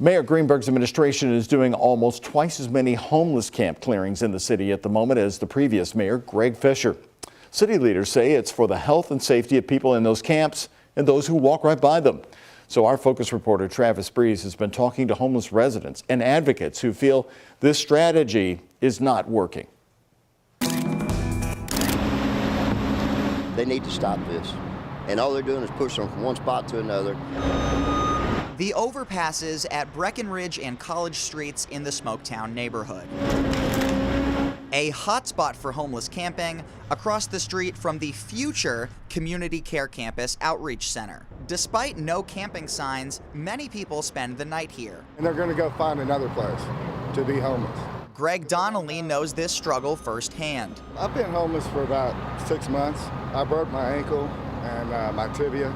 Mayor Greenberg's administration is doing almost twice as many homeless camp clearings in the city at the moment as the previous mayor, Greg Fisher. City leaders say it's for the health and safety of people in those camps and those who walk right by them. So our Focus reporter Travis Breeze has been talking to homeless residents and advocates who feel this strategy is not working. They need to stop this. And all they're doing is pushing them from one spot to another. The overpasses at Breckenridge and College Streets in the Smoketown neighborhood. A hotspot for homeless camping across the street from the future Community Care Campus Outreach Center. Despite no camping signs, many people spend the night here. And they're going to go find another place to be homeless. Greg Donnelly knows this struggle firsthand. I've been homeless for about 6 months. I broke my ankle and my tibia,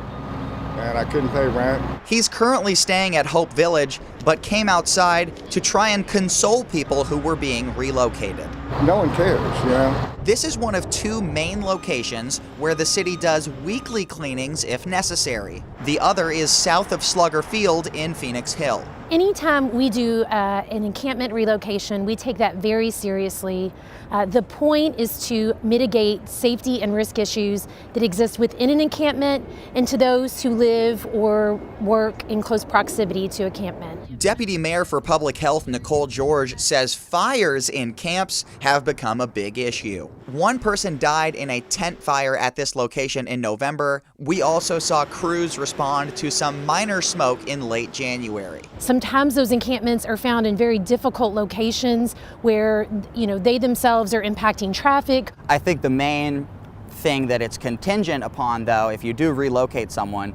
and I couldn't pay rent. He's currently staying at Hope Village, but came outside to try and console people who were being relocated. No one cares, you know? This is one of 2 main locations where the city does weekly cleanings if necessary. The other is south of Slugger Field in Phoenix Hill. Anytime we do an encampment relocation, we take that very seriously. The point is to mitigate safety and risk issues that exist within an encampment and to those who live or work in close proximity to a encampment. Deputy Mayor for Public Health Nicole George says fires in camps have become a big issue. One person died in a tent fire at this location in November. We also saw crews respond to some minor smoke in late January. Sometimes those encampments are found in very difficult locations where, they themselves are impacting traffic. I think the main thing that it's contingent upon, though, if you do relocate someone,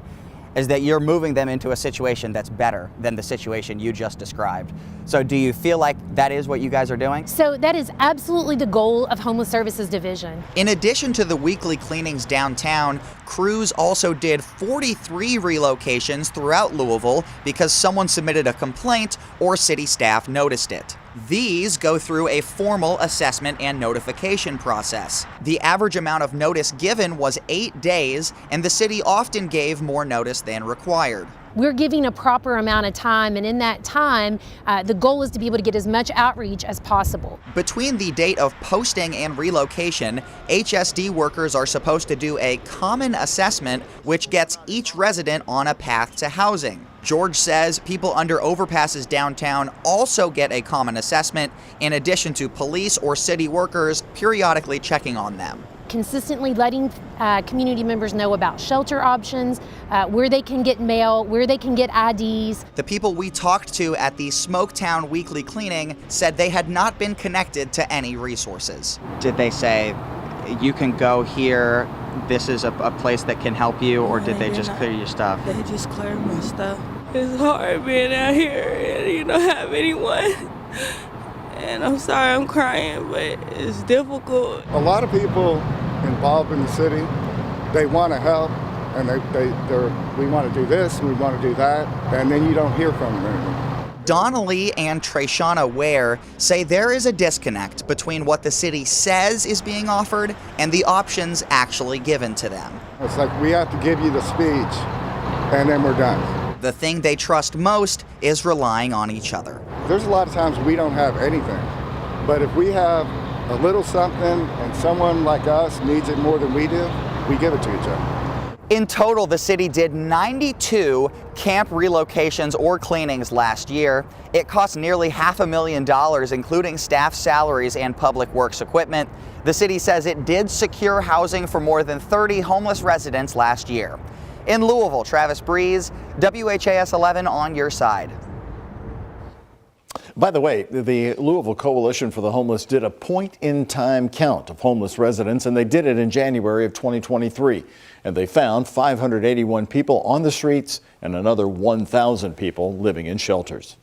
is that you're moving them into a situation that's better than the situation you just described. So do you feel like that is what you guys are doing? So that is absolutely the goal of Homeless Services Division. In addition to the weekly cleanings downtown, crews also did 43 relocations throughout Louisville because someone submitted a complaint or city staff noticed it. These go through a formal assessment and notification process. The average amount of notice given was 8 days, and the city often gave more notice than required. We're giving a proper amount of time, and in that time, the goal is to be able to get as much outreach as possible. Between the date of posting and relocation, HSD workers are supposed to do a common assessment, which gets each resident on a path to housing. George says people under overpasses downtown also get a common assessment, in addition to police or city workers periodically checking on them. Consistently letting community members know about shelter options, where they can get mail, where they can get IDs. The people we talked to at the Smoketown weekly cleaning said they had not been connected to any resources. Did they say, you can go here, this is a place that can help you, or did they just clear your stuff? They just cleared my stuff. It's hard being out here and you don't have anyone. And I'm sorry I'm crying, but it's difficult. A lot of people involved in the city, they want to help, and we want to do this, we want to do that, and then you don't hear from them anymore. Donnelly and Treshana Ware say there is a disconnect between what the city says is being offered and the options actually given to them. It's like we have to give you the speech, and then we're done. The thing they trust most is relying on each other. There's a lot of times we don't have anything, but if we have a little something and someone like us needs it more than we do, we give it to each other. In total, the city did 92 camp relocations or cleanings last year. It cost nearly $500,000, including staff salaries and public works equipment. The city says it did secure housing for more than 30 homeless residents last year. In Louisville, Travis Breeze, WHAS 11 on your side. By the way, the Louisville Coalition for the Homeless did a point-in-time count of homeless residents, and they did it in January of 2023. And they found 581 people on the streets and another 1,000 people living in shelters.